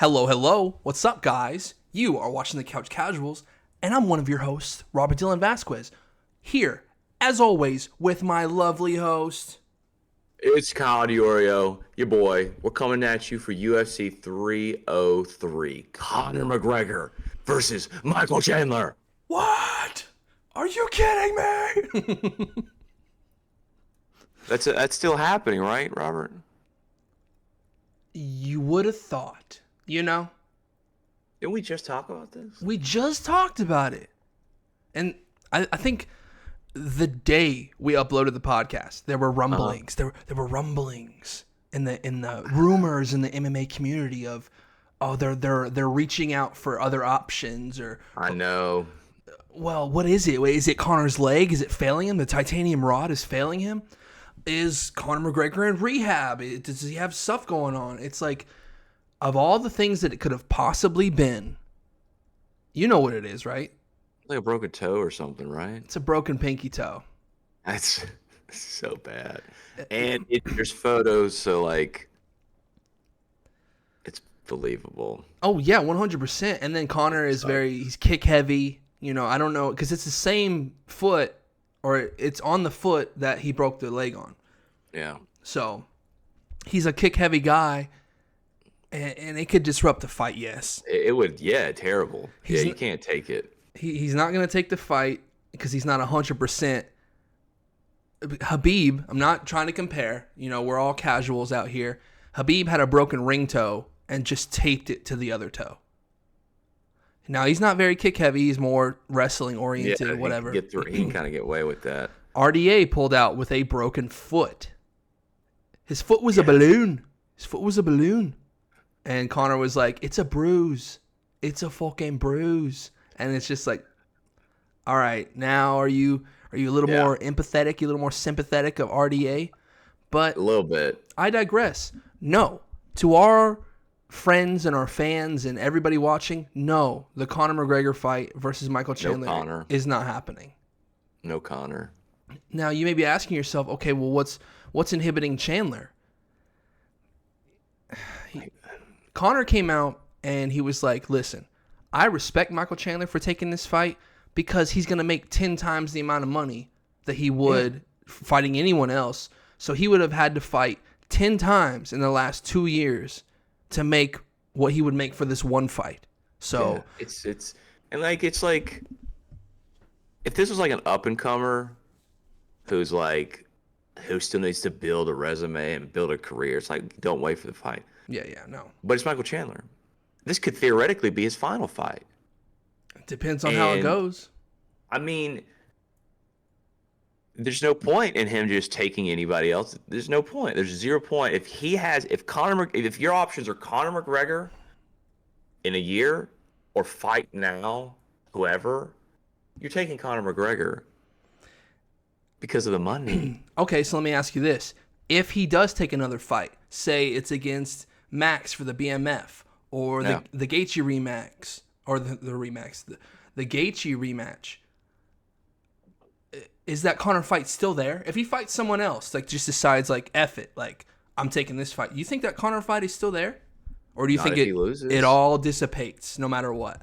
Hello, hello. What's up, guys? You are watching The Couch Casuals, and I'm one of your hosts, Robert Dylan Vasquez. Here, as always, with my lovely host. It's Kyle DiOrio, your boy. We're coming at you for UFC 303. Conor McGregor versus Michael Chandler. What? Are you kidding me? That's still happening, right, Robert? You would have thought, you know? Didn't we just talk about this? We just talked about it. And I think the day we uploaded the podcast, there were rumblings. There were rumblings in the rumors in the MMA community of, oh, they're reaching out for other options or. I know. Well, what is it? Is it Conor's leg? Is it failing him? The titanium rod is failing him? Is Conor McGregor in rehab? Does he have stuff going on? It's like, of all the things that it could have possibly been, you know what it is, right? Like a broken toe or something, right? It's a broken pinky toe. That's so bad. And there's photos, so like, it's believable. Oh, yeah, 100%. And then Conor is he's kick heavy. You know, I don't know, because it's the same foot, or it's on the foot that he broke the leg on. Yeah. So, he's a kick heavy guy, and it could disrupt the fight, yes. It would, yeah, terrible. You can't take it. He's not going to take the fight because he's not 100%. Khabib, I'm not trying to compare. You know, we're all casuals out here. Khabib had a broken ring toe and just taped it to the other toe. Now, he's not very kick heavy. He's more wrestling oriented, whatever. He can kind of get away with that. RDA pulled out with a broken foot. His foot was a balloon. And Conor was like, it's a bruise. It's a fucking bruise. And it's just like, all right, now are you a little more empathetic, you a little more sympathetic of RDA? But a little bit. I digress. No. To our friends and our fans and everybody watching, no, the Conor McGregor fight versus Michael Chandler is not happening. No Conor. Now you may be asking yourself, okay, well, what's inhibiting Chandler? Conor came out and he was like, listen, I respect Michael Chandler for taking this fight because he's going to make 10 times the amount of money that he would fighting anyone else. So he would have had to fight 10 times in the last 2 years to make what he would make for this one fight. So it's like if this was like an up and comer who still needs to build a resume and build a career, it's like, don't wait for the fight. Yeah, no. But it's Michael Chandler. This could theoretically be his final fight. It depends on how it goes. I mean, there's no point in him just taking anybody else. There's no point. There's 0 point. If your options are Conor McGregor in a year or fight now, whoever, you're taking Conor McGregor because of the money. Okay, so let me ask you this. If he does take another fight, say it's against Max for the BMF, or the Gaethje rematch, or the Gaethje rematch, is that Conor fight still there? If he fights someone else, like just decides like, F it, like I'm taking this fight, you think that Conor fight is still there? Or do you think it all dissipates no matter what?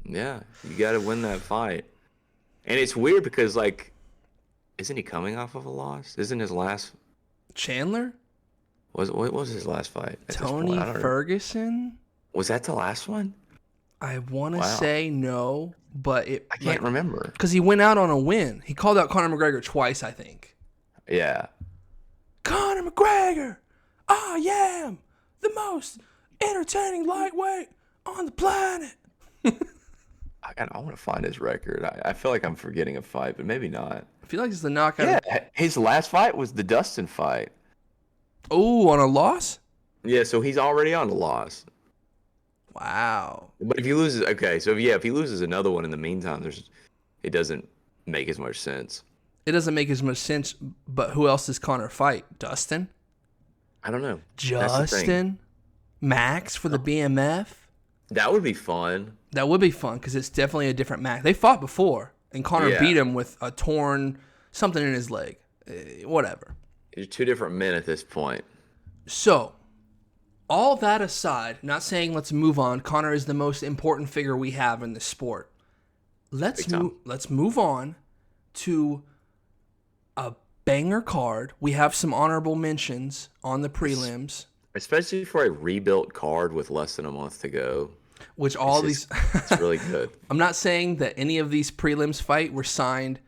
Yeah, you got to win that fight. And it's weird because, like, isn't he coming off of a loss? Isn't his last... Chandler? What was his last fight? Tony Ferguson? Was that the last one? I want to say no, but I can't remember. Because he went out on a win. He called out Conor McGregor twice, I think. Yeah. Conor McGregor, I am the most entertaining lightweight on the planet. I want to find his record. I feel like I'm forgetting a fight, but maybe not. I feel like it's the knockout. Yeah, his last fight was the Dustin fight. Oh, on a loss? Yeah, so he's already on a loss. Wow. But if he loses, if he loses another one in the meantime, it doesn't make as much sense. It doesn't make as much sense, but who else does Conor fight? Dustin? I don't know. Justin? Max for the BMF? That would be fun. That would be fun because it's definitely a different Max. They fought before, and Conor beat him with a torn something in his leg. Whatever. You're two different men at this point. So, All that aside, not saying let's move on. Conor is the most important figure we have in this sport. Let's move on to a banger card. We have some honorable mentions on the prelims. Especially for a rebuilt card with less than a month to go. Which it's really good. I'm not saying that any of these prelims fight were signed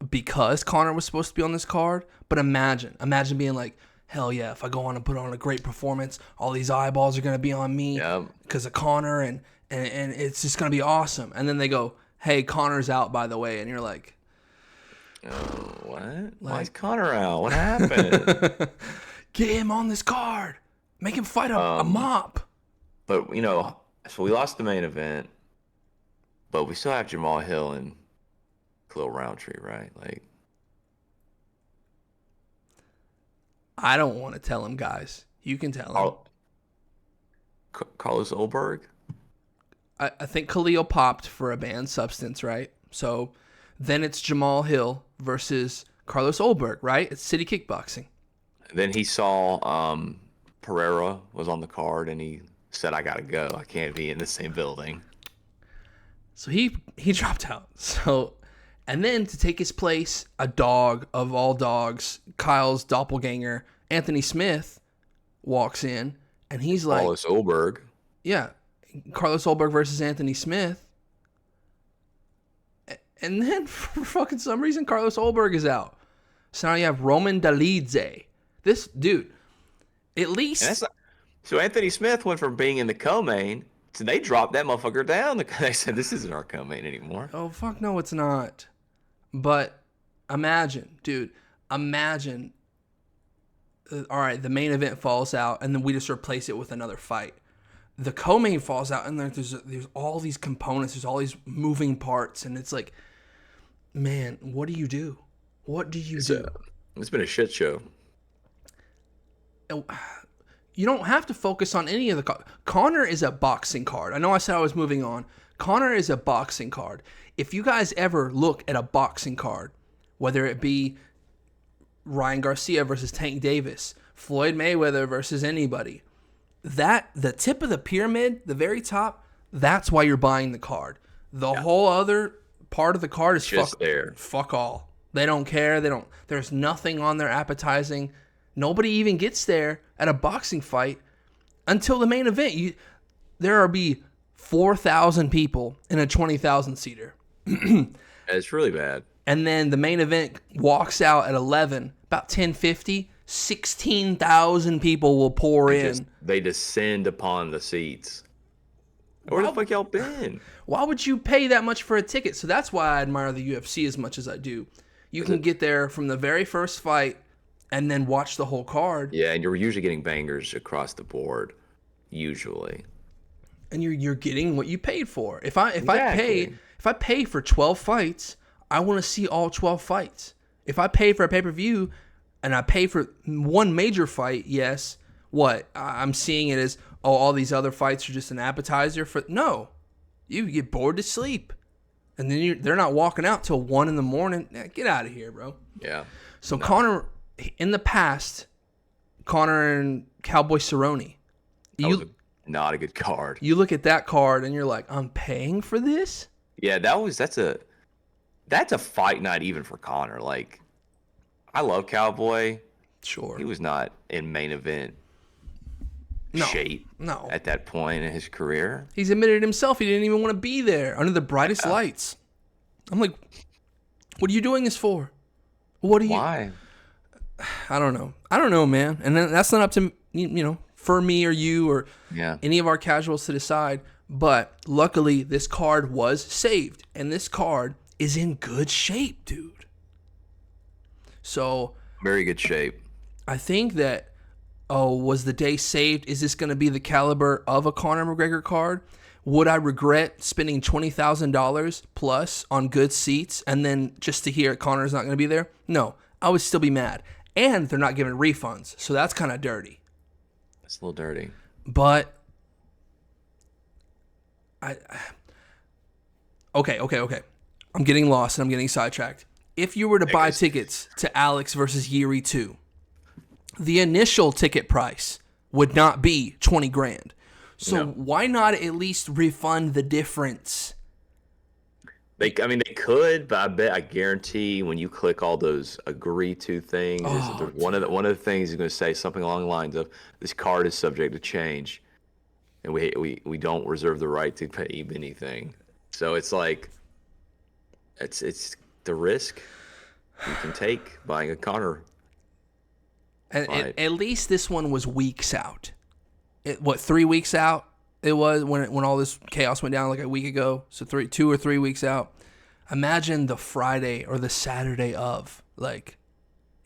because Conor was supposed to be on this card, but imagine being like, hell yeah, if I go on and put on a great performance, all these eyeballs are going to be on me because of Conor, and it's just going to be awesome. And then they go, hey, Conor's out, by the way. And you're like, oh, what? Why is Conor out? What happened? Get him on this card. Make him fight a mop. But, so we lost the main event, but we still have Jamal Hill and Khalil Roundtree, right? Like, I don't want to tell him, guys. You can tell him. Carlos Ulberg? I think Khalil popped for a banned substance, right? So then it's Jamal Hill versus Carlos Ulberg, right? It's City Kickboxing. Then he saw Pereira was on the card, and he said, I got to go. I can't be in the same building. So he dropped out. So, and then to take his place, a dog of all dogs, Kyle's doppelganger, Anthony Smith, walks in, and he's like... Carlos Ulberg. Yeah. Carlos Ulberg versus Anthony Smith. And then, for fucking some reason, Carlos Ulberg is out. So now you have Roman Dolidze. This dude, at least... So Anthony Smith went from being in the co-main to they dropped that motherfucker down. They said, this isn't our co-main anymore. Oh, fuck no, it's not. But imagine, dude, all right, the main event falls out, and then we just replace it with another fight. The co-main falls out, and there's all these components, there's all these moving parts, and it's like, man, what do you do? What do you do? It's been a shit show. You don't have to focus on any of the... Conor is a boxing card. I know I said I was moving on. Conor is a boxing card. If you guys ever look at a boxing card, whether it be Ryan Garcia versus Tank Davis, Floyd Mayweather versus anybody, the tip of the pyramid, the very top, that's why you're buying the card. The whole other part of the card is just there. Fuck all. They don't care. There's nothing on there appetizing. Nobody even gets there at a boxing fight until the main event. There will be 4,000 people in a 20,000 seater. It's really bad. And then the main event walks out at 11, about 10:50. 16,000 people will pour in. They descend upon the seats. Where the fuck y'all been? Why would you pay that much for a ticket? So that's why I admire the UFC as much as I do. You can get there from the very first fight and then watch the whole card. Yeah, and you're usually getting bangers across the board, usually. And you're getting what you paid for. If I pay for 12 fights, I want to see all 12 fights. If I pay for a pay-per-view and I pay for one major fight, yes, what? I'm seeing it as, all these other fights are just an appetizer for... No. You get bored to sleep. And then they're not walking out till 1 in the morning. Get out of here, bro. Yeah. So Conor, in the past, Conor and Cowboy Cerrone. That was not a good card. You look at that card and you're like, I'm paying for this? Yeah, that's a fight night even for Conor. Like, I love Cowboy. Sure. He was not in main event shape at that point in his career. He's admitted himself he didn't even want to be there under the brightest lights. I'm like, what are you doing this for? Why? I don't know, man. And then that's not up to, for me or you or any of our casuals to decide. But luckily, this card was saved. And this card is in good shape, dude. So... very good shape. I think that... was the day saved? Is this going to be the caliber of a Conor McGregor card? Would I regret spending $20,000 plus on good seats and then just to hear Conor's not going to be there? No, I would still be mad. And they're not giving refunds, so that's kind of dirty. It's a little dirty. But Okay. I'm getting lost and I'm getting sidetracked. If you were to buy tickets to Alex versus Yuri 2, the initial ticket price would not be 20 grand. So No. why not at least refund the difference? They could, but I guarantee when you click all those agree to things, Oh, one of the things is going to say something along the lines of this card is subject to change, and we don't reserve the right to pay anything. So it's like, it's the risk you can take buying a Connor. And at least this one was weeks out. 3 weeks out? It was when all this chaos went down like a week ago. So 2 or 3 weeks out. Imagine the Friday or the Saturday of, like,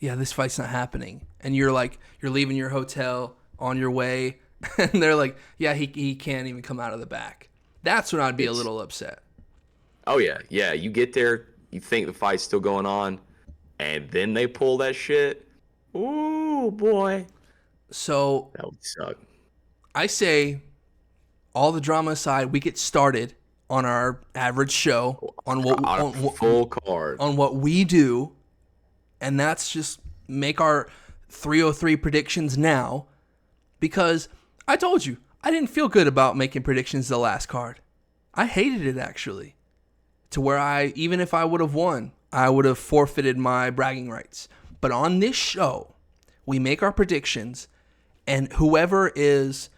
yeah, this fight's not happening, and you're leaving your hotel on your way, and they're like, yeah, he can't even come out of the back. That's when I'd be a little upset. Oh yeah. You get there, you think the fight's still going on, and then they pull that shit. Ooh boy. So That would suck. I say, all the drama aside, we get started on our average show on Full card on what we do, and that's just make our 303 predictions now, because I told you I didn't feel good about making predictions the last card. I hated it, actually, to where even if I would have won, I would have forfeited my bragging rights. But on this show, we make our predictions, and whoever is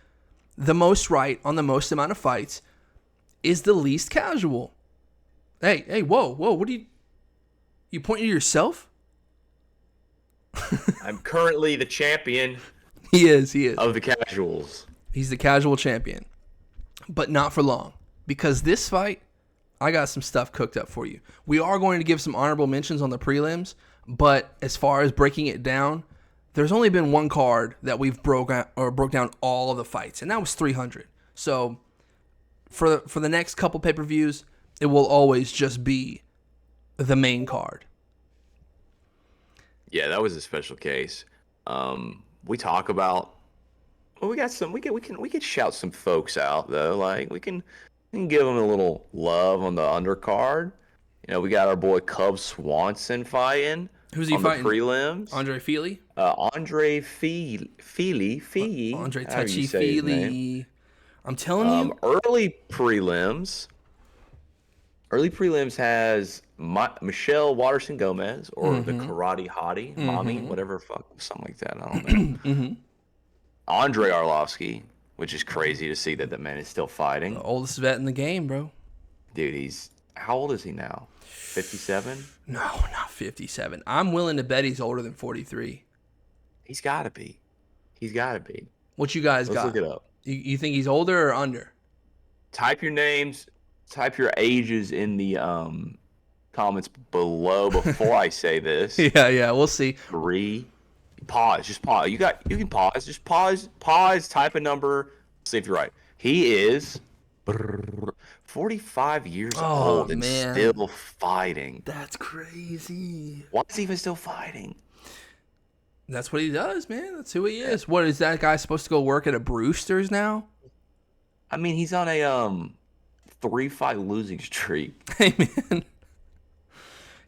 the most right on the most amount of fights is the least casual. Hey, whoa, what are you pointing to yourself? I'm currently the champion. He is Of the casuals. He's the casual champion, but not for long, because this fight, I got some stuff cooked up for you. We are going to give some honorable mentions on the prelims, but as far as breaking it down, there's only been one card that we've broke down all of the fights, and that was 300. So for the next couple pay-per-views, it will always just be the main card. Yeah, that was a special case. We talk about. Well, we can shout some folks out though. Like we can give them a little love on the undercard. You know, we got our boy Cub Swanson fighting. Who's he on fighting? The prelims. Andre Fili? Andre Fili. Andre Touchy Fili. I'm telling you. Early prelims has Michelle Watterson Gomez, or the Karate Hottie, Mommy, whatever, something like that. I don't know. Andre Arlovsky, which is crazy to see that man is still fighting. The oldest vet in the game, bro. Dude, how old is he now? 57? No, not 57. I'm willing to bet he's older than 43. He's got to be. What you guys got? Let's look it up. You think he's older or under? Type your names, type your ages in the comments below before I say this. Yeah, we'll see. Pause. Just pause. You can pause. Just pause. Type a number. See if you're right. He is 45 years old and still fighting. That's crazy. Why is he even still fighting? That's what he does, man. That's who he is. What is that guy supposed to go work at a Brewster's now? I mean, he's on a 3-5 losing streak. Hey, man.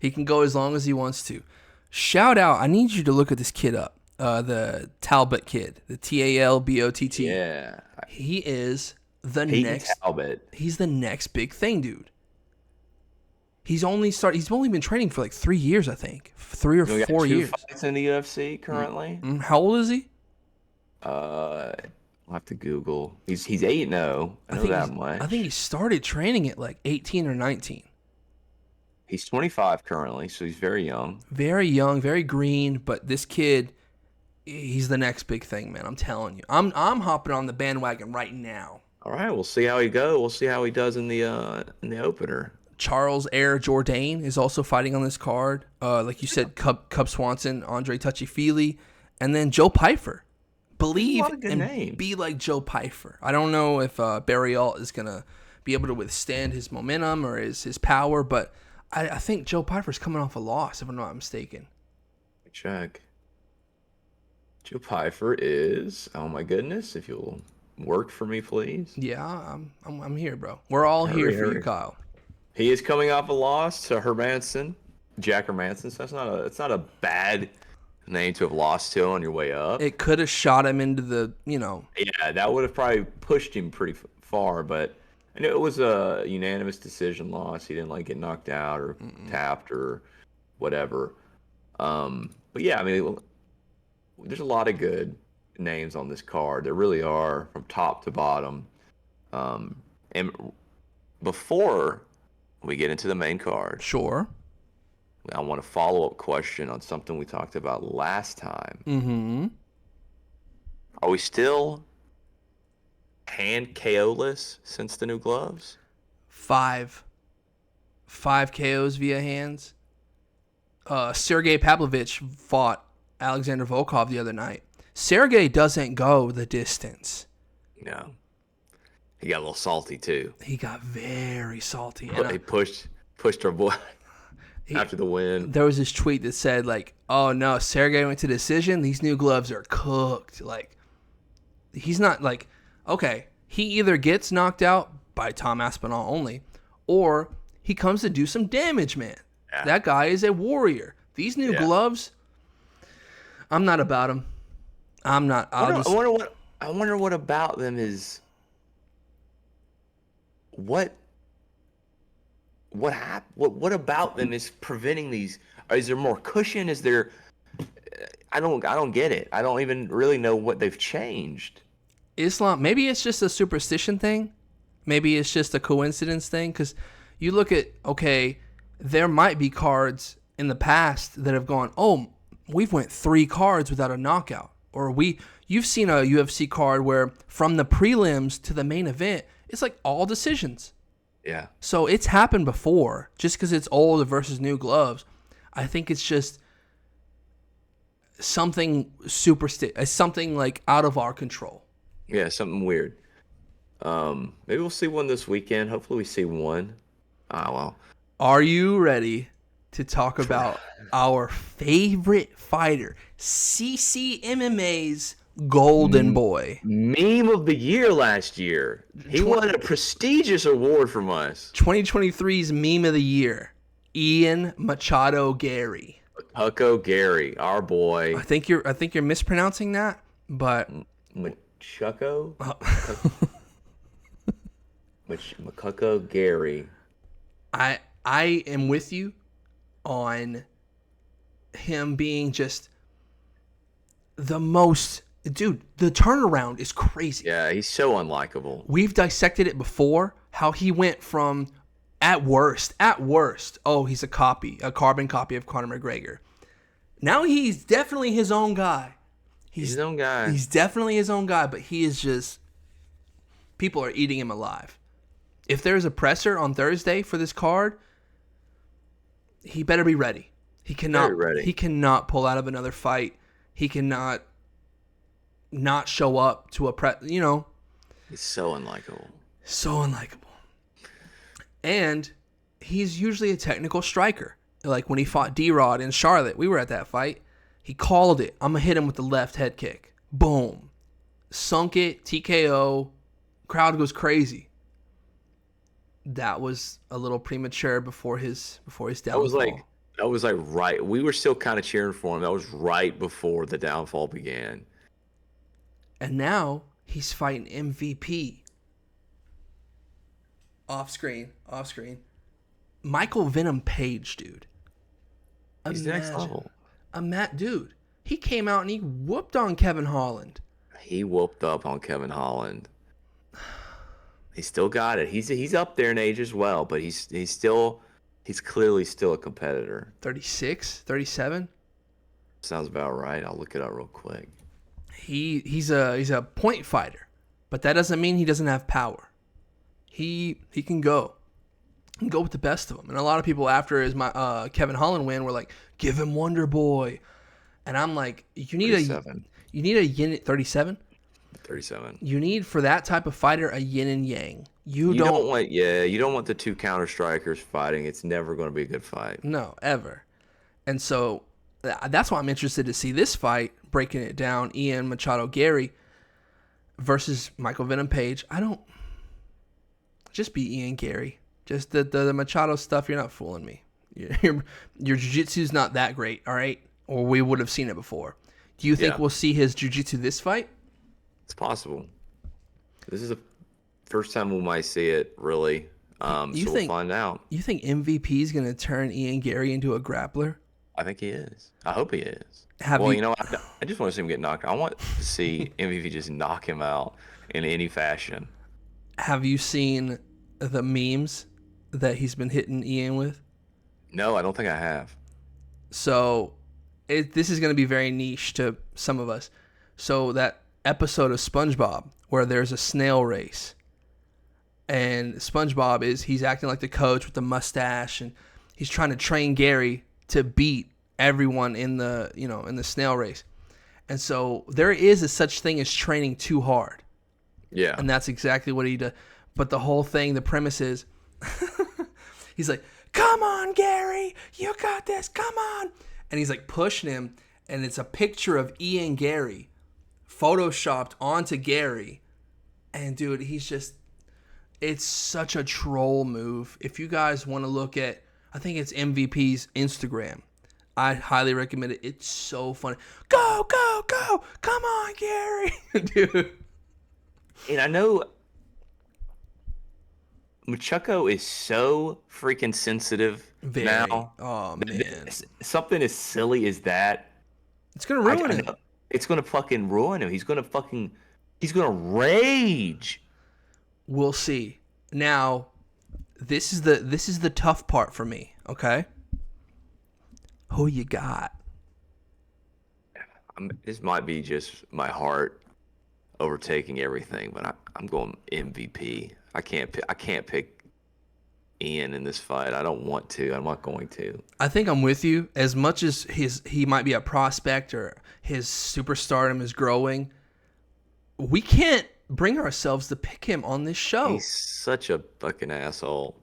He can go as long as he wants to. Shout out. I need you to look at this kid up. The Talbot kid. The Talbott. Yeah. He is the Peyton next. Talbot. He's the next big thing, dude. He's only been training for like 3 years, I think. 3 or 4 years. 2 fights in the UFC currently. How old is he? I'll have to Google. He's 8-0. I know that much. I think he started training at like 18 or 19. He's 25 currently, so he's very young. Very young, very green, but this kid, he's the next big thing, man. I'm telling you. I'm hopping on the bandwagon right now. All right, we'll see how he goes. We'll see how he does in the opener. Charles Air Jourdain is also fighting on this card. Like you said, Cub Swanson, Andre Touchy Fili, and then Joe Pyfer. Believe and names. Be like Joe Pyfer. I don't know if Barry Alt is going to be able to withstand his momentum or his power, but I think Joe Pyfer's coming off a loss, if I'm not mistaken. Check. Joe Pyfer is, oh my goodness, if you'll work for me, please. Yeah, I'm here, bro. We're all here for you, Kyle. He is coming off a loss to Jack Hermanson. So it's not a bad name to have lost to on your way up. It could have shot him into the, Yeah, that would have probably pushed him pretty far, but I know it was a unanimous decision loss. He didn't get knocked out or tapped or whatever. But yeah, I mean, there's a lot of good names on this card. There really are, from top to bottom. And before we get into the main card, Sure. I want a follow-up question on something we talked about last time. Mm-hmm. Are we still hand KO-less since the new gloves? 5 KOs via hands. Sergey Pavlovich fought Alexander Volkov the other night. Sergey doesn't go the distance. No. He got a little salty, too. He got very salty. But he pushed our boy after the win. There was this tweet that said, oh, no, Sergey went to decision. These new gloves are cooked. He's not okay, he either gets knocked out by Tom Aspinall only, or he comes to do some damage, man. Yeah. That guy is a warrior. These new gloves, I'm not about them. I'm not. I wonder what about them is. What about them is preventing these? Is there more cushion? Is there? I don't get it. I don't even really know what they've changed. Islam, maybe it's just a superstition thing. Maybe it's just a coincidence thing. Because you look at, okay, there might be cards in the past that have gone, oh, we've went 3 cards without a knockout. Or you've seen a UFC card where from the prelims to the main event, it's all decisions. Yeah. So it's happened before. Just because it's old versus new gloves, I think it's just something something out of our control. Yeah, something weird. Maybe we'll see one this weekend. Hopefully we see one. Well. Are you ready to talk about our favorite fighter, CCMMA's Golden Boy? Meme of the year last year. He won a prestigious award from us. 2023's Meme of the Year, Ian Machado Gary. Hucko Gary, our boy. I think you're mispronouncing that, but Machucko? Machucko Gary. I am with you on him being just the most... Dude, the turnaround is crazy. Yeah, he's so unlikable. We've dissected it before, how he went from, at worst, oh, he's a carbon copy of Conor McGregor. Now he's definitely his own guy. He's his own guy. He's definitely his own guy, but he is just... People are eating him alive. If there's a presser on Thursday for this card, he better be ready. He cannot pull out of another fight. He cannot not show up to a He's so unlikable. So unlikable. And he's usually a technical striker. Like when he fought D-Rod in Charlotte, we were at that fight. He called it. I'm going to hit him with the left head kick. Boom. Sunk it, TKO. Crowd goes crazy. That was a little premature before his downfall. That was right. We were still kind of cheering for him. That was right before the downfall began. And now he's fighting MVP. Off screen. Michael Venom Page, dude. He's next level. Dude, he came out and he whooped on Kevin Holland. He whooped up on Kevin Holland. He still got it. He's up there in age as well, but he's clearly still a competitor. 36, 37? Sounds about right. I'll look it up real quick. He's a point fighter, but that doesn't mean he doesn't have power. He can go. He can go with the best of them. And a lot of people after his Kevin Holland win were like, "Give him Wonder Boy." And I'm like, you need 37. You need a yin at 37? 37. You need, for that type of fighter, a yin and yang. You don't want the two counter strikers fighting. It's never going to be a good fight. No, ever. And so that's why I'm interested to see this fight, breaking it down, Ian Machado Gary versus Michael Venom Page. Just be Ian Gary. Just the Machado stuff, you're not fooling me. Your jiu-jitsu's not that great, all right? or we would have seen it before. Do you think Yeah, we'll see his jiu-jitsu this fight? it's possible. This is the first time we might see it, really. You So we'll think find out. you think MVP is going to turn Ian Gary into a grappler? I think he is. I hope he is. Have Well, you you know, I just want to see him get knocked out. I want to see MVP just knock him out in any fashion. have you seen the memes that he's been hitting Ian with? No, I don't think I have. So this is going to be very niche to some of us. So that episode of SpongeBob where there's a snail race, and SpongeBob he's acting like the coach with the mustache, and he's trying to train Gary to beat everyone in the in the snail race. And so there is a such thing as training too hard, Yeah. and that's exactly what he does. But the whole thing, the premise is, he's like, "Come on, Gary, you got this. Come on!" And he's like pushing him, and it's a picture of Ian Gary, photoshopped onto Gary, and dude, it's such a troll move. If you guys want to look at, I think it's MVP's Instagram. I highly recommend it. It's so funny. Go, go, go! Come on, Gary, dude. And I know Machuco is so freaking sensitive Very. now. Oh man, Something as silly as that, it's gonna ruin I it. know, it's gonna fucking ruin him. He's gonna rage. We'll see. Now, this is the tough part for me. Okay, who you got? This might be just my heart overtaking everything, but I'm going MVP. I can't pick Ian in this fight. I don't want to. I'm not going to. I think I'm with you. As much as he might be a prospect or his superstardom is growing, we can't bring ourselves to pick him on this show. He's such a fucking asshole.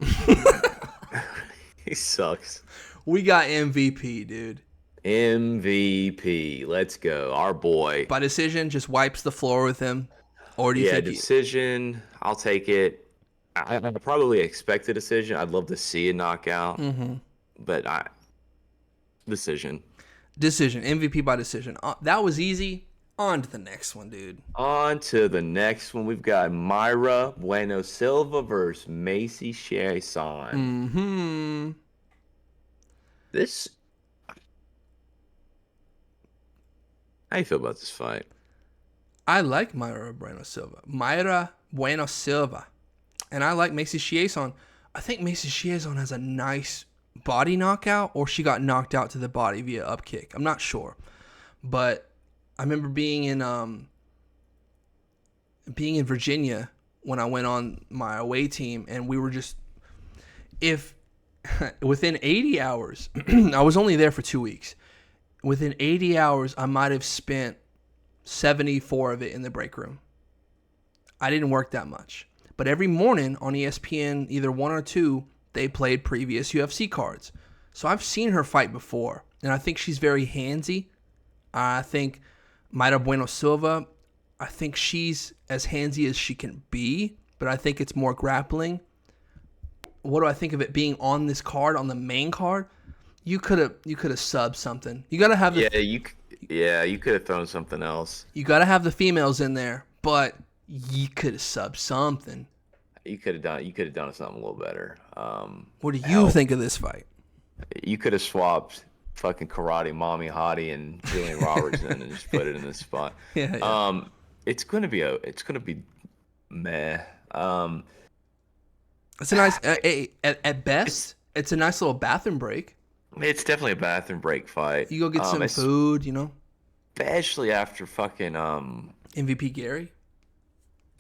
He sucks. We got MVP, dude. MVP. Let's go. Our boy. By decision, just wipes the floor with him. Or do you think decision. I'll take it. I probably expect a decision. I'd love to see a knockout. But decision. Decision. MVP by decision. That was easy. On to the next one, dude. On to the next one. We've got Myra Bueno Silva versus Macy Chiasson. This. How you feel about this fight? I like Myra Bueno Silva. And I like Macy Chiasson. I think Macy Chiasson has a nice body knockout, or she got knocked out to the body via up kick. I'm not sure. But I remember being in Virginia when I went on my away team, and we were just, if within 80 hours, I was only there for 2 weeks. Within 80 hours, I might have spent 74 of it in the break room. I didn't work that much. But every morning on ESPN, either 1 or 2, they played previous UFC cards. So I've seen her fight before, and I think she's very handsy. I think Mayra Bueno Silva, I think she's as handsy as she can be, but I think it's more grappling. What do I think of it being on this card, on the main card? You could have subbed something. You gotta have the you could have thrown something else. You gotta have the females in there, but you could have subbed something. You could have done something a little better. What do you think of this fight? You could have swapped fucking Karate Mommy Hottie and Julian Robertson and just put it in this spot. Yeah. It's gonna be meh. It's a nice at best. It's a nice little bathroom break. It's definitely a bathroom break fight. You go get some food, especially after fucking MVP Gary.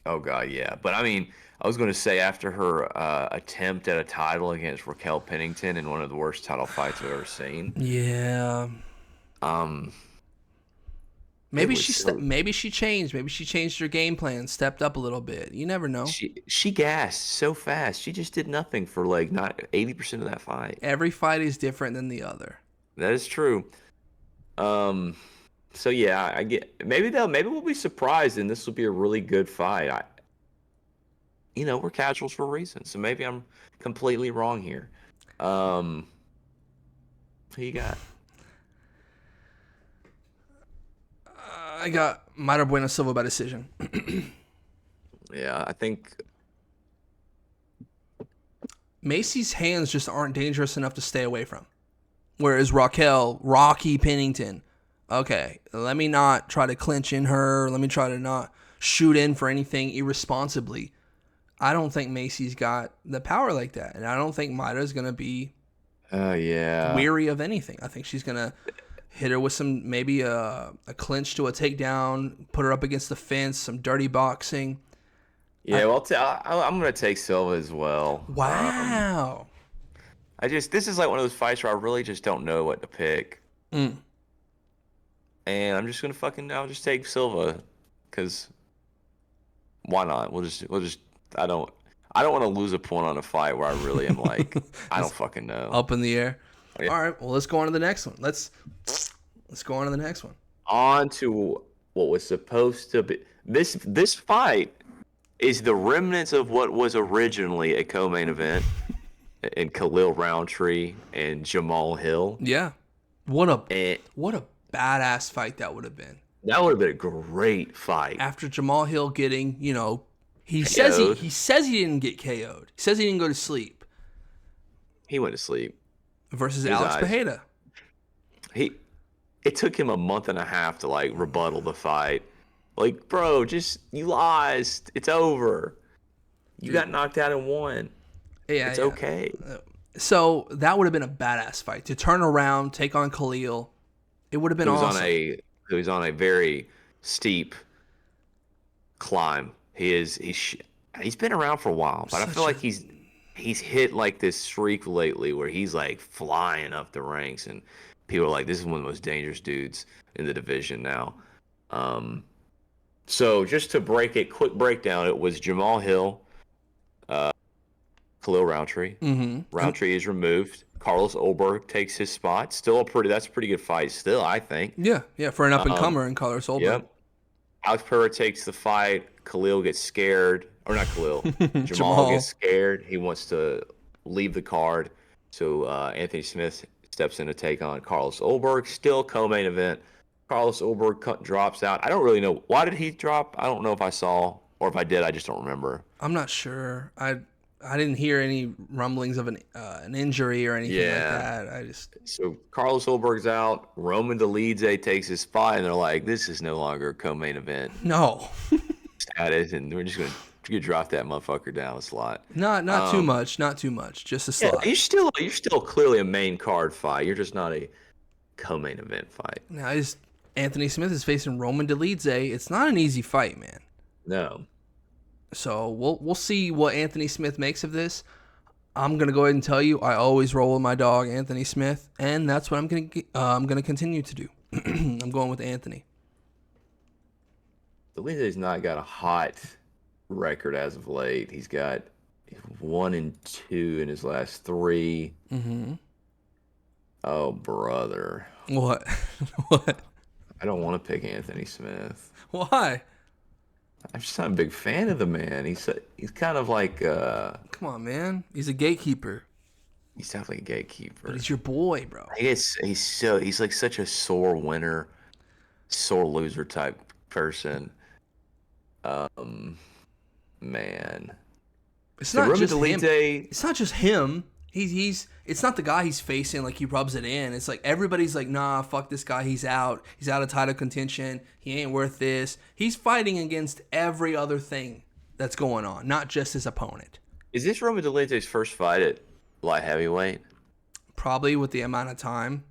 Oh god, yeah. But I mean, I was going to say after her attempt at a title against Raquel Pennington in one of the worst title fights I've ever seen. Yeah. Maybe she changed. Maybe she changed her game plan, stepped up a little bit. You never know. She gassed so fast. She just did nothing for like not 80% of that fight. Every fight is different than the other. That is true. So yeah, I get maybe we'll be surprised and this will be a really good fight. We're casuals for a reason. So maybe I'm completely wrong here. Who you got? I got Mayra Bueno Silva by decision. Yeah, I think Macy's hands just aren't dangerous enough to stay away from. Whereas Rocky Pennington, okay, let me not try to clinch in her. Let me try to not shoot in for anything irresponsibly. I don't think Macy's got the power like that. And I don't think Mayra's going to be yeah. weary of anything. I think she's going to hit her with some, maybe a clinch to a takedown, put her up against the fence, some dirty boxing. Yeah, well, I'm going to take Silva as well. Wow. This is like one of those fights where I really just don't know what to pick. Mm. And I'm just going to I'll just take Silva because why not? I don't want to lose a point on a fight where I really am like, I don't fucking know. Up in the air. Yeah. All right, well, let's go on to the next one. Let's go on to the next one. On to what was supposed to be this fight is the remnants of what was originally a co-main event in Khalil Roundtree and Jamal Hill. Yeah. What a badass fight that would have been. That would have been a great fight. After Jamal Hill getting, he says he didn't get KO'd. He says he didn't go to sleep. He went to sleep. Versus Alex Pereira. It took him a month and a half to like rebuttal the fight. Like, bro, you lost. It's over. You got knocked out and won. Yeah, it's okay. So that would have been a badass fight to turn around, take on Khalil. It would have been awesome. He was on a very steep climb. He's been around for a while, but I feel like he's hit like this streak lately where he's like flying up the ranks, and people are like, this is one of the most dangerous dudes in the division now. So just to quick breakdown, it was Jamal Hill, Khalil Roundtree. Mm-hmm. Roundtree is removed. Carlos Ulberg takes his spot. That's a pretty good fight still, I think. Yeah, for an up-and-comer in Carlos Ulberg. Yep. Alex Pereira takes the fight. Khalil gets scared. Or not Khalil. Jamal gets scared. He wants to leave the card. So Anthony Smith steps in to take on Carlos Ulberg. Still co-main event. Carlos Ulberg drops out. I don't really know. Why did he drop? I don't know if I saw. Or if I did, I just don't remember. I'm not sure. I didn't hear any rumblings of an injury or anything like that. So Carlos Ulberg's out. Roman Dolidze takes his spot, and they're like, "This is no longer a co-main event." No. Status, and we're just gonna drop that motherfucker down a slot. Not too much. Not too much. Just a slot. You're still clearly a main card fight. You're just not a co-main event fight. Now, Anthony Smith is facing Roman Dolidze. It's not an easy fight, man. No. So we'll see what Anthony Smith makes of this. I'm gonna go ahead and tell you, I always roll with my dog Anthony Smith, and that's what I'm gonna continue to do. I'm going with Anthony. Dolidze's not got a hot record as of late. He's got 1-2 in his last 3. Mm-hmm. Oh, brother. What? What? I don't want to pick Anthony Smith. Why? I'm just not a big fan of the man. He's kind of like come on, man. He's a gatekeeper. He's definitely a gatekeeper. But he's your boy, bro. He's like such a sore winner, sore loser type person. Man. It's not just him. It's not just him. It's not the guy he's facing, like he rubs it in. It's like everybody's like, nah, fuck this guy. He's out. He's out of title contention. He ain't worth this. He's fighting against every other thing that's going on, not just his opponent. Is this Roman Dolidze's first fight at light heavyweight? Probably with the amount of time.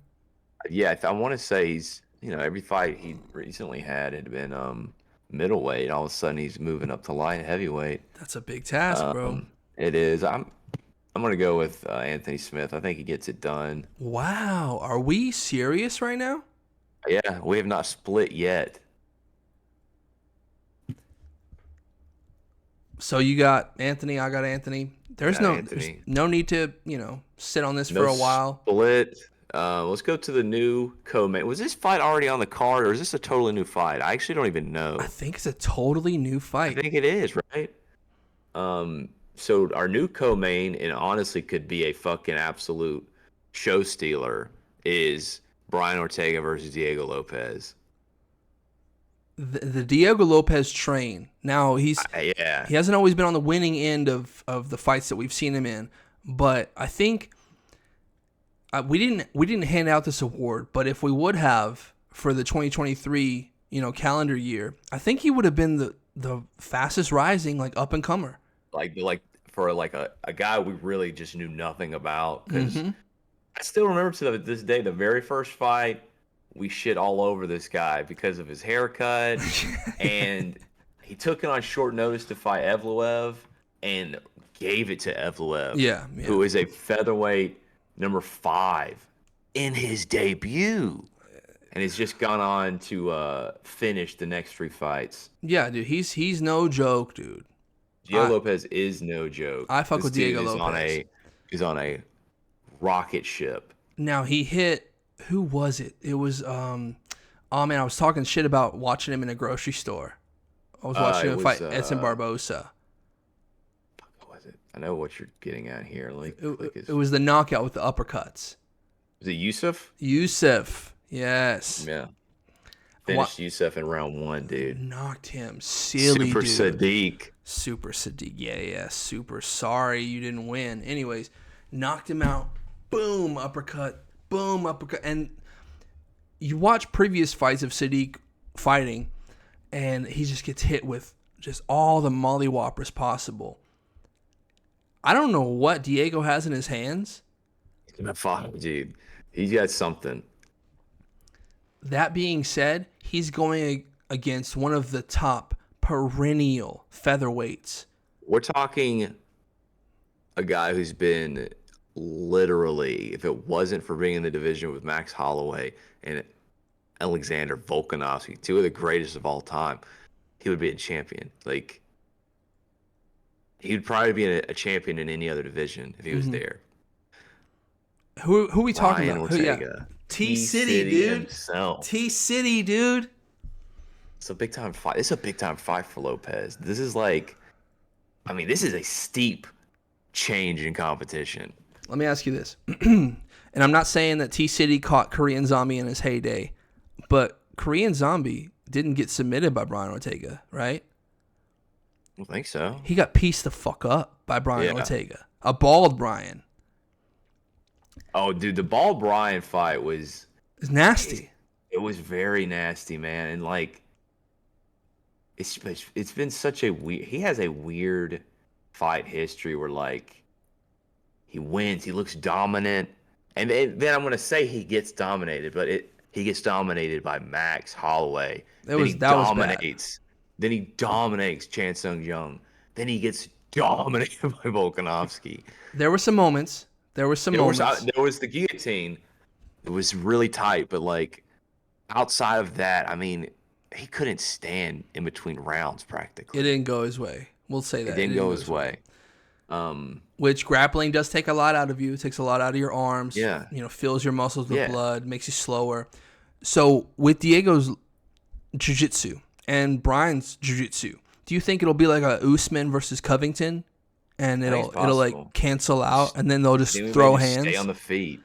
Yeah, I want to say he's, every fight he recently had been middleweight. All of a sudden he's moving up to light heavyweight. That's a big task, bro. It is. I'm going to go with Anthony Smith. I think he gets it done. Wow. Are we serious right now? Yeah, we have not split yet. So you got Anthony, I got Anthony. There's no need to, sit on this for a while. Split. Let's go to the new co-main. Was this fight already on the card, or is this a totally new fight? I actually don't even know. I think it's a totally new fight. I think it is, right? So our new co-main, and honestly could be a fucking absolute show stealer, is Brian Ortega versus Diego Lopez. the Diego Lopez train. Now Yeah. he hasn't always been on the winning end of the fights that we've seen him in, but I think we didn't hand out this award, but if we would have for the 2023 calendar year, I think he would have been the fastest rising like up and comer. Like for like a guy we really just knew nothing about, because Mm-hmm. I still remember to this day the very first fight we shit all over this guy because of his haircut, and he took it on short notice to fight Evloev and gave it to Evloev, Yeah. who is a featherweight number 5 in his debut, and has just gone on to finish the next 3 fights. Yeah, dude. He's no joke, dude. Diego Lopez is no joke. I fuck This with dude Diego is Lopez. Is on a rocket ship. Now he hit. Who was it? It was oh man, I was talking shit about watching him in a grocery store. I was watching him fight Edson Barbosa. What was it? I know what you're getting at here. It was the knockout with the uppercuts. Was it Yusuf? Yusuf, yes. Yeah. Finished Yusuf in round 1, dude. Knocked him silly, Super dude. Sadiq. Super Sadiq. Yeah. Super sorry you didn't win. Anyways, knocked him out. Boom, uppercut. Boom, uppercut. And you watch previous fights of Sadiq fighting, and he just gets hit with just all the mollywhoppers possible. I don't know what Diego has in his hands. Fuck, dude. He's got something. That being said, he's going against one of the top perennial featherweights. We're talking a guy who's been literally, if it wasn't for being in the division with Max Holloway and Alexander Volkanovski, 2 of the greatest of all time, he would be a champion. Like, he'd probably be a champion in any other division if he was there. Who are we talking Brian about? Ortega. T-City, dude. Himself. T-City, dude. It's a big time fight. It's a big time fight for Lopez. This is like, I mean, this is a steep change in competition. Let me ask you this. And I'm not saying that T-City caught Korean Zombie in his heyday, but Korean Zombie didn't get submitted by Brian Ortega, right? I don't think so. He got pieced the fuck up by Brian Ortega. A bald Brian. Oh, dude, the Ball Brian fight was It's nasty. It was very nasty, man, and like, it's been such a weird. He has a weird fight history where like he wins, he looks dominant, and then I'm gonna say he gets dominated, but he gets dominated by Max Holloway. That was bad. Then he dominates Chan Sung Jung. Then he gets dominated by Volkanovski. There were some moments. There was the guillotine. It was really tight, but like outside of that, I mean, he couldn't stand in between rounds practically. It didn't go his way. We'll say that. It didn't go his way. Which grappling does take a lot out of you. It takes a lot out of your arms. Yeah. Fills your muscles with blood, makes you slower. So with Diego's jiu-jitsu and Brian's jiu-jitsu, do you think it'll be like a Usman versus Covington? And it'll like cancel out, and then they'll just throw hands. Stay on the feet.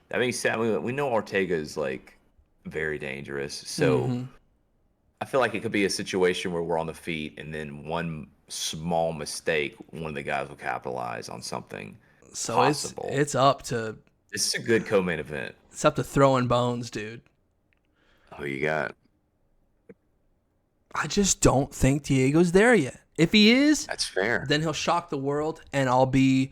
That being said, we know Ortega is like very dangerous, so I feel like it could be a situation where we're on the feet, and then one small mistake, one of the guys will capitalize on something. So possible. It's up to. This is a good co-main event. It's up to throwing bones, dude. Who you got? I just don't think Diego's there yet. If he is, that's fair. Then he'll shock the world, and I'll be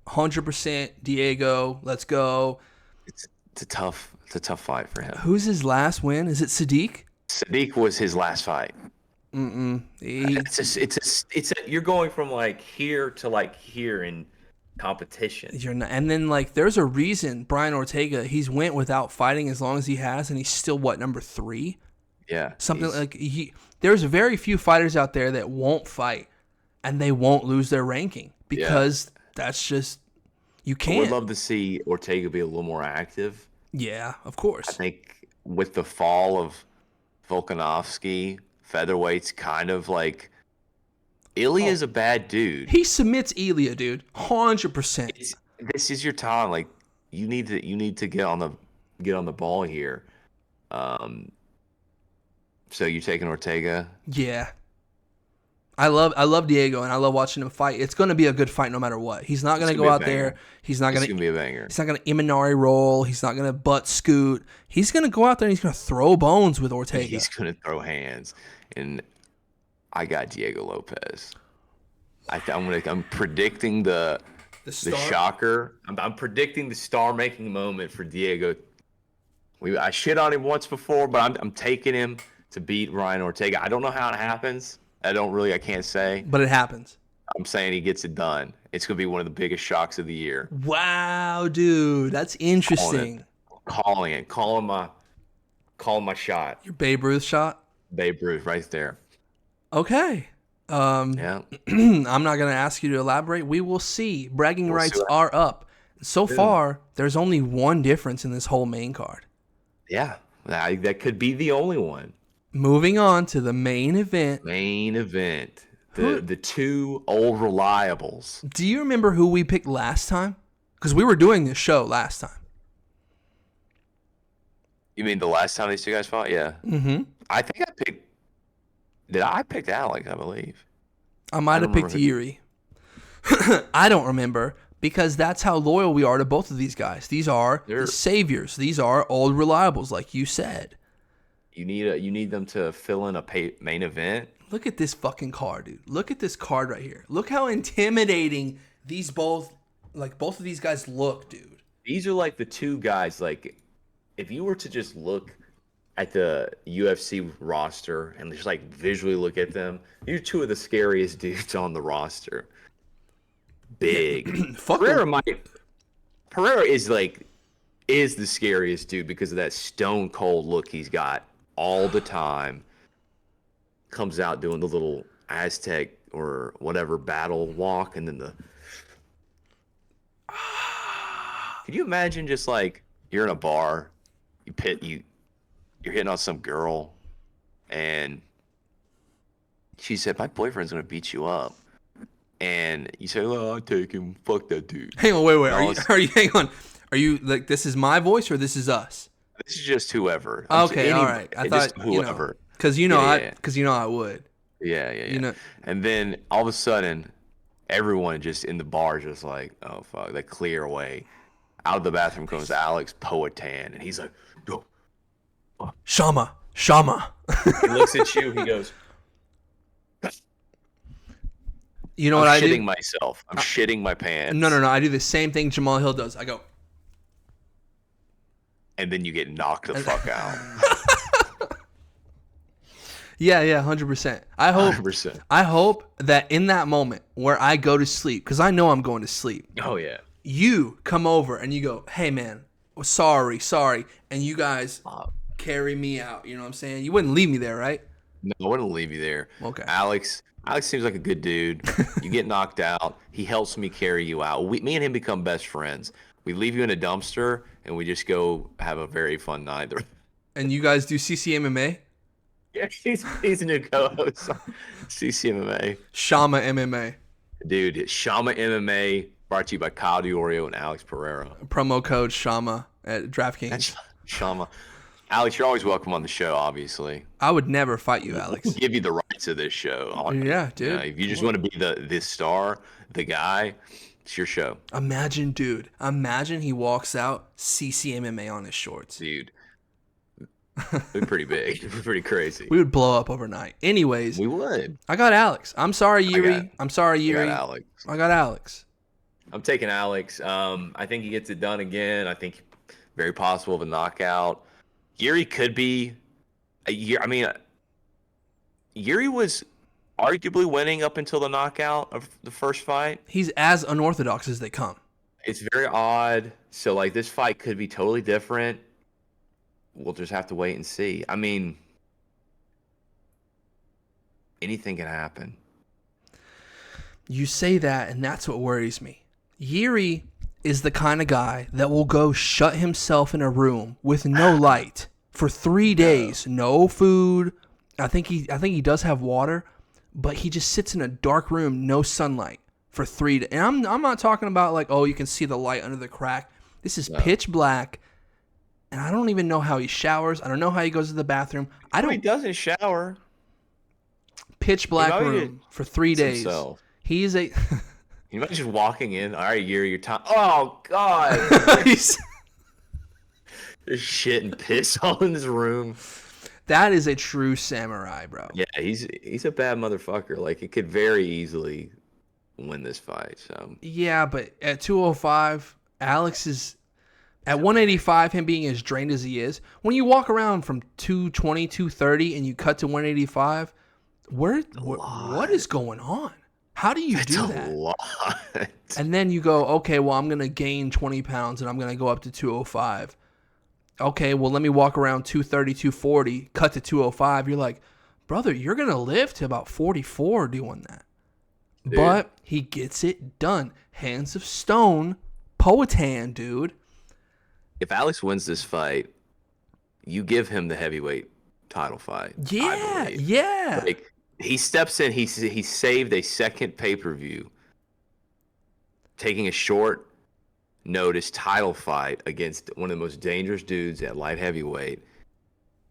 100% Diego. Let's go. It's a tough fight for him. Who's his last win? Is it Sadiq? Sadiq was his last fight. You're going from like here to like here in competition. You're not, and then like there's a reason Brian Ortega he's went without fighting as long as he has, and he's still number 3. Yeah, something like there's very few fighters out there that won't fight and they won't lose their ranking because that's just you can't. I would love to see Ortega be a little more active. Yeah, of course. I think with the fall of Volkanovski, featherweight's kind of like Ilya's a bad dude. He submits Ilya, dude, 100%. This is your time. Like you need to get on the ball here. So you taking Ortega? Yeah. I love Diego, and I love watching him fight. It's going to be a good fight no matter what. He's not going to go out there. He's not going to be a banger. He's not going to Imanari roll. He's not going to butt scoot. He's going to go out there and he's going to throw bones with Ortega. He's going to throw hands. And I got Diego Lopez. I'm predicting the shocker. I'm predicting the star-making moment for Diego. I shit on him once before, but I'm taking him to beat Ryan Ortega. I don't know how it happens. I can't say. But it happens. I'm saying he gets it done. It's going to be one of the biggest shocks of the year. Wow, dude. That's interesting. Calling my shot. Your Babe Ruth shot? Babe Ruth right there. Okay. Yeah. I'm not going to ask you to elaborate. We will see. Bragging rights are up. So far, there's only one difference in this whole main card. Yeah. That could be the only one. Moving on to the main event. The two old reliables. Do you remember who we picked last time? Because we were doing this show last time. You mean the last time these two guys fought? Yeah. Mm-hmm. I think I picked... Did I pick Alex, I believe? I might have picked Yuri. I don't remember, because that's how loyal we are to both of these guys. These are the saviors. These are old reliables, like you said. You need them to fill in a main event. Look at this fucking card, dude. Look at this card right here. Look how intimidating both of these guys look, dude. These are like the two guys, like, if you were to just look at the UFC roster and just like visually look at them, you're two of the scariest dudes on the roster. Big. Pereira is the scariest dude because of that stone cold look he's got all the time. Comes out doing the little Aztec or whatever battle walk, and then Can you imagine just like you're in a bar, you're hitting on some girl, and she said, "My boyfriend's gonna beat you up," and you say, "Oh, I'll take him. Fuck that dude." Hang on, wait. Hang on. Are you like, this is my voice or this is us? This is just whoever. Okay, all right. I thought whoever. Because I would. Yeah. You know. And then all of a sudden, everyone just in the bar is just like, "Oh fuck!" They clear away. Out of the bathroom comes Alex Poatan, and he's like, "Go, Shama." He looks at you. He goes, "You know what I do?" I'm shitting myself. I'm shitting my pants. No. I do the same thing Jamal Hill does. I go. And then you get knocked the fuck out. Yeah, 100%. I hope 100%. I hope that in that moment where I go to sleep, because I know I'm going to sleep. Oh, yeah. You come over and you go, "Hey, man, sorry. And you guys carry me out. You know what I'm saying? You wouldn't leave me there, right? No, I wouldn't leave you there. Okay. Alex seems like a good dude. You get knocked out. He helps me carry you out. Me and him become best friends. We leave you in a dumpster, and we just go have a very fun night. And you guys do CCMMA? Yeah, he's a new co-host on CCMMA. Shama MMA. Dude, Shama MMA, brought to you by Kyle DiOrio and Alex Pereira. Promo code Shama at DraftKings. That's Shama. Alex, you're always welcome on the show, obviously. I would never fight you, Alex. We'll give you the rights of this show. Yeah, dude. If you just want to be the star, the guy, it's your show. Imagine he walks out, CCMMA on his shorts. Dude. It'd be pretty big. It'd be pretty crazy. We would blow up overnight. Anyways. We would. I got Alex. I'm sorry, Yuri. I got Alex. I'm taking Alex. I think he gets it done again. I think very possible of a knockout. Yuri could be a year. I mean, Yuri was arguably winning up until the knockout of the first fight. He's as unorthodox as they come. It's very odd. So, like, this fight could be totally different. We'll just have to wait and see. I mean, anything can happen. You say that, and that's what worries me. Yuri is the kind of guy that will go shut himself in a room with no light for 3 days, no food. I think he does have water, but he just sits in a dark room, no sunlight for 3 days. And I'm not talking about like, oh, you can see the light under the crack. This is pitch black. And I don't even know how he showers. I don't know how he goes to the bathroom. I don't. He doesn't shower. Pitch black might room for 3 days. Himself. He's a. You might just walking in. All right, your time. Oh God. He's- There's shit and piss all in his room. That is a true samurai, bro. Yeah, he's a bad motherfucker. Like, it could very easily win this fight. So Yeah, but at 205, Alex is at 185. Him being as drained as he is, when you walk around from 220, 230, and you cut to 185, what is going on? How do you do that? A lot. And then you go, okay, well, I'm gonna gain 20 pounds and I'm gonna go up to 205. Okay, well, let me walk around 230, 240, cut to 205. You're like, brother, you're going to live to about 44 doing that. Dude. But he gets it done. Hands of stone, Poatan, dude. If Alex wins this fight, you give him the heavyweight title fight. Yeah, yeah. Like, he steps in, he saved a second pay-per-view, taking a short notice title fight against one of the most dangerous dudes at light heavyweight.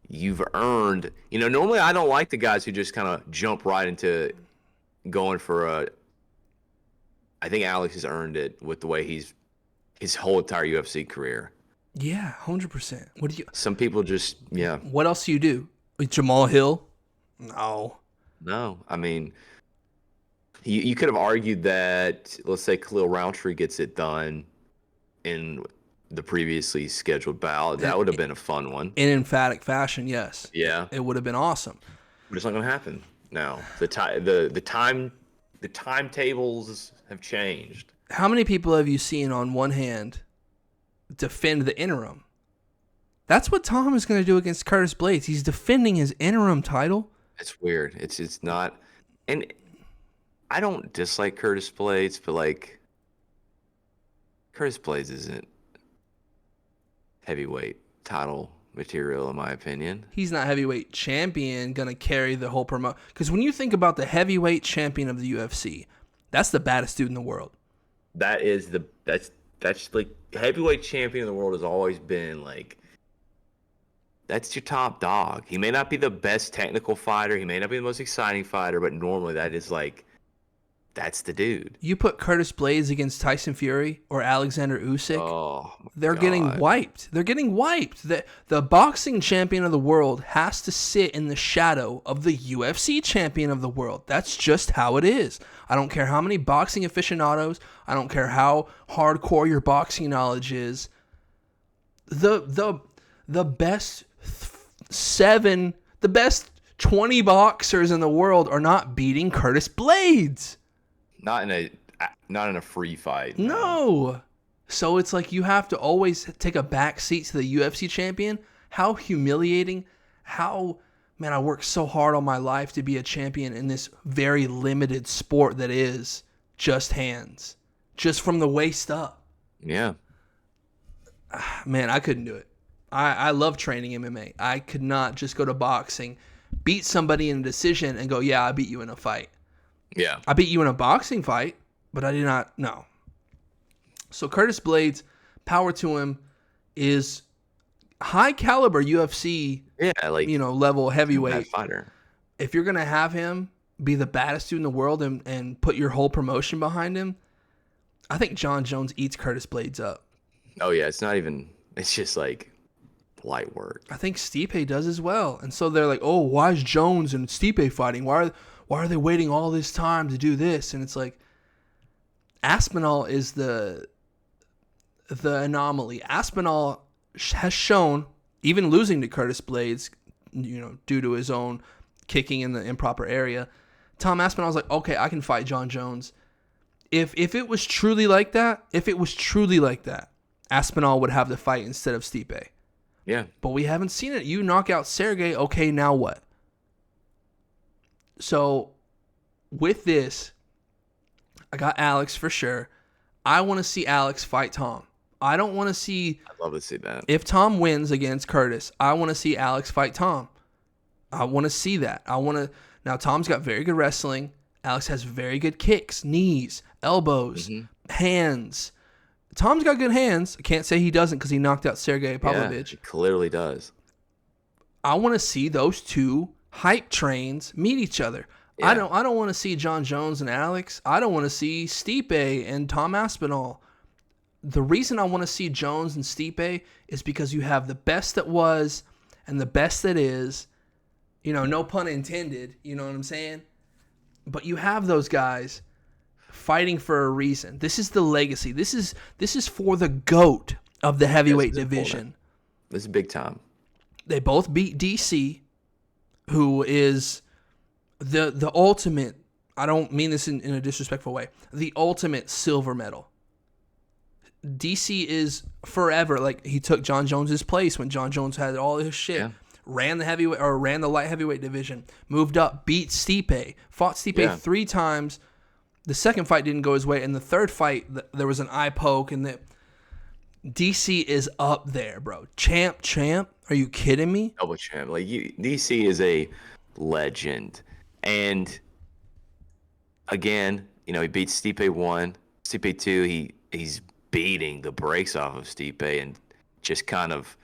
You've earned, normally I don't like the guys who just kind of jump right into going for I think Alex has earned it with the way his whole entire UFC career. Yeah, 100%. Some people just, yeah. What else do you do? Jamal Hill? No. I mean, you could have argued that, let's say Khalil Roundtree gets it done in the previously scheduled bout. That would have been a fun one. In emphatic fashion, yes. Yeah. It would have been awesome. But it's not going to happen now. The timetables have changed. How many people have you seen on one hand defend the interim? That's what Tom is going to do against Curtis Blades. He's defending his interim title. It's weird. It's not, and I don't dislike Curtis Blades, but like, Curtis Blades isn't heavyweight title material, in my opinion. He's not heavyweight champion, gonna carry the whole promote. Because when you think about the heavyweight champion of the UFC, that's the baddest dude in the world. That's like, heavyweight champion of the world has always been like, that's your top dog. He may not be the best technical fighter, he may not be the most exciting fighter, but normally that is like, that's the dude. You put Curtis Blades against Tyson Fury or Alexander Usyk, they're God. getting wiped. They're getting wiped. The boxing champion of the world has to sit in the shadow of the UFC champion of the world. That's just how it is. I don't care how many boxing aficionados, I don't care how hardcore your boxing knowledge is. The best 20 boxers in the world are not beating Curtis Blades. Not in a free fight. No. So it's like you have to always take a back seat to the UFC champion. How humiliating. I worked so hard all my life to be a champion in this very limited sport that is just hands. Just from the waist up. Yeah. Man, I couldn't do it. I love training MMA. I could not just go to boxing, beat somebody in a decision, and go, yeah, I beat you in a fight. Yeah. I beat you in a boxing fight, but I did not. No. So Curtis Blades, power to him, is high caliber UFC. Yeah, like level heavyweight fighter. If you're gonna have him be the baddest dude in the world and put your whole promotion behind him, I think John Jones eats Curtis Blades up. Oh yeah, it's just like light work. I think Stipe does as well, and so they're like, oh, why is Jones and Stipe fighting? Why are they waiting all this time to do this? And it's like, Aspinall is the anomaly. Aspinall has shown, even losing to Curtis Blades, due to his own kicking in the improper area, Tom Aspinall's like, okay, I can fight John Jones. If it was truly like that, Aspinall would have the fight instead of Stipe. Yeah. But we haven't seen it. You knock out Sergey, okay, now what? So, with this, I got Alex for sure. I want to see Alex fight Tom. I don't want to see... I'd love to see that. If Tom wins against Curtis, I want to see Alex fight Tom. I want to see that. Now, Tom's got very good wrestling. Alex has very good kicks, knees, elbows, hands, Tom's got good hands. I can't say he doesn't because he knocked out Sergey Pavlovich. He clearly does. I want to see those two hype trains meet each other. Yeah. I don't want to see John Jones and Alex. I don't want to see Stipe and Tom Aspinall. The reason I want to see Jones and Stipe is because you have the best that was and the best that is. You know, no pun intended. You know what I'm saying? But you have those guys fighting for a reason. This is the legacy. This is for the GOAT of the heavyweight division. This is big time. They both beat DC, who is the ultimate, I don't mean this in a disrespectful way, the ultimate silver medal. DC is forever, like he took John Jones's place when John Jones had all his shit. Yeah. Ran the light heavyweight division, moved up, beat Stipe, fought Stipe 3 times. The second fight didn't go his way, and the third fight there was an eye poke, and DC is up there, bro. Champ. Are you kidding me? Double champ. Like DC is a legend, and again, you know, he beat Stipe 1, Stipe 2. He's beating the brakes off of Stipe, and just kind of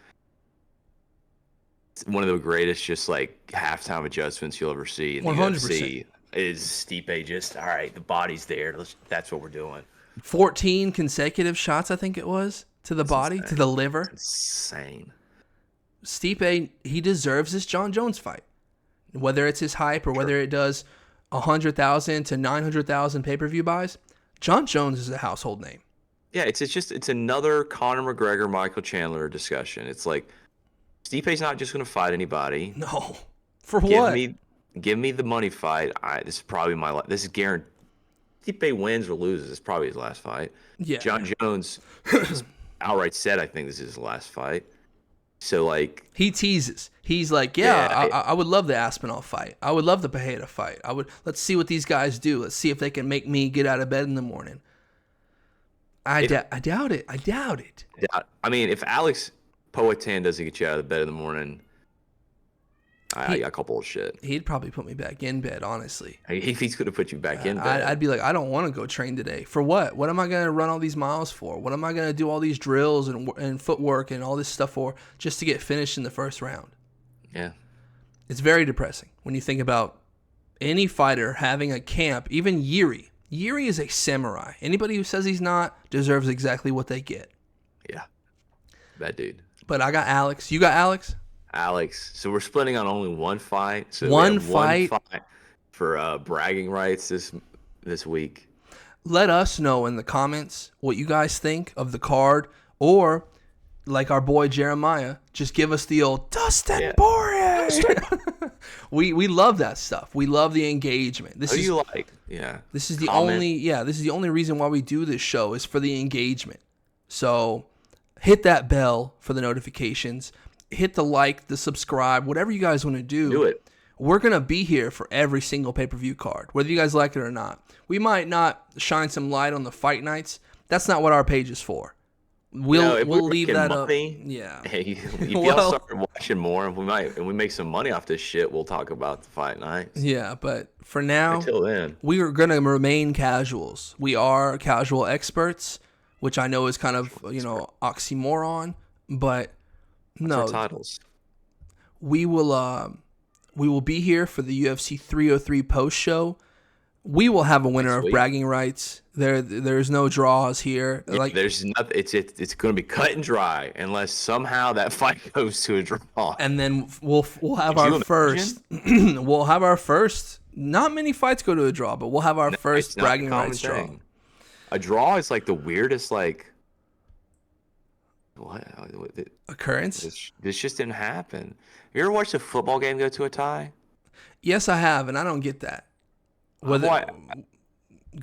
one of the greatest, just like halftime adjustments you'll ever see in the 100%. UFC is Stipe. Just all right, the body's there. That's what we're doing. 14 consecutive shots, I think it was, to the body, insane. to the liver. It's insane. Stipe, he deserves this John Jones fight. Whether it's his hype or whether it does 100,000 to 900,000 pay-per-view buys, John Jones is a household name. Yeah, it's another Conor McGregor, Michael Chandler discussion. It's like Stipe's not just going to fight anybody. No. For what? Give me the money fight. This is probably this is guaranteed. Stipe wins or loses. It's probably his last fight. Yeah. John Jones outright said, I think this is his last fight. So, like... He teases. He's like, I would love the Aspinall fight. I would love the Pereira fight. Let's see what these guys do. Let's see if they can make me get out of bed in the morning. I doubt it. I mean, if Alex Poatan doesn't get you out of bed in the morning, I got a couple of shit. He'd probably put me back in bed, honestly. If he's going to put you back in bed. I'd be like, I don't want to go train today. For what? What am I going to run all these miles for? What am I going to do all these drills and footwork and all this stuff for just to get finished in the first round? Yeah. It's very depressing when you think about any fighter having a camp, even Yuri. Yuri is a samurai. Anybody who says he's not deserves exactly what they get. Yeah. Bad dude. But I got Alex. You got Alex? Alex. So we're splitting on only one fight. So one we have fight for bragging rights this week. Let us know in the comments what you guys think of the card, or like our boy Jeremiah, just give us the old Dustin Poirier. We love that stuff. We love the engagement. This is the only reason why we do this show is for the engagement. So hit that bell for the notifications. Hit the like, the subscribe, whatever you guys want to do. Do it. We're going to be here for every single pay-per-view card, whether you guys like it or not. We might not shine some light on the fight nights. That's not what our page is for. We'll leave that money, up. Yeah. Hey, if y'all start watching more, and we make some money off this shit, we'll talk about the fight nights. Yeah, but for now, until then, we are going to remain casuals. We are casual experts, which I know is kind of oxymoron, but no titles. We will be here for the UFC 303 post show. We will have a winner of bragging rights. There's no draws here. Yeah, there's nothing. It's going to be cut and dry unless somehow that fight goes to a draw. And then we'll have our first. We'll have our first. Not many fights go to a draw, but we'll have our first bragging rights draw. A draw is like the weirdest what occurrence. This just didn't happen. You ever watched a football game go to a tie? Yes, I have, and I don't get that. Go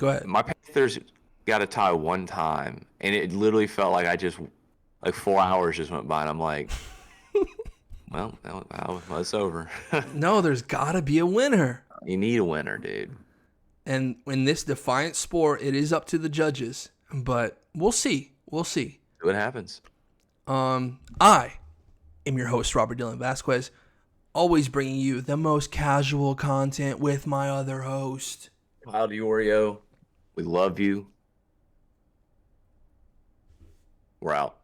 ahead. My Panthers got a tie one time, and it literally felt like 4 hours just went by, and I'm like, well, it's over. No, there's got to be a winner. You need a winner, dude. And in this defiant sport, it is up to the judges, but we'll see. See what happens. I am your host, Robert Dylan Vasquez, always bringing you the most casual content with my other host, Kyle DiOrio. We love you. We're out.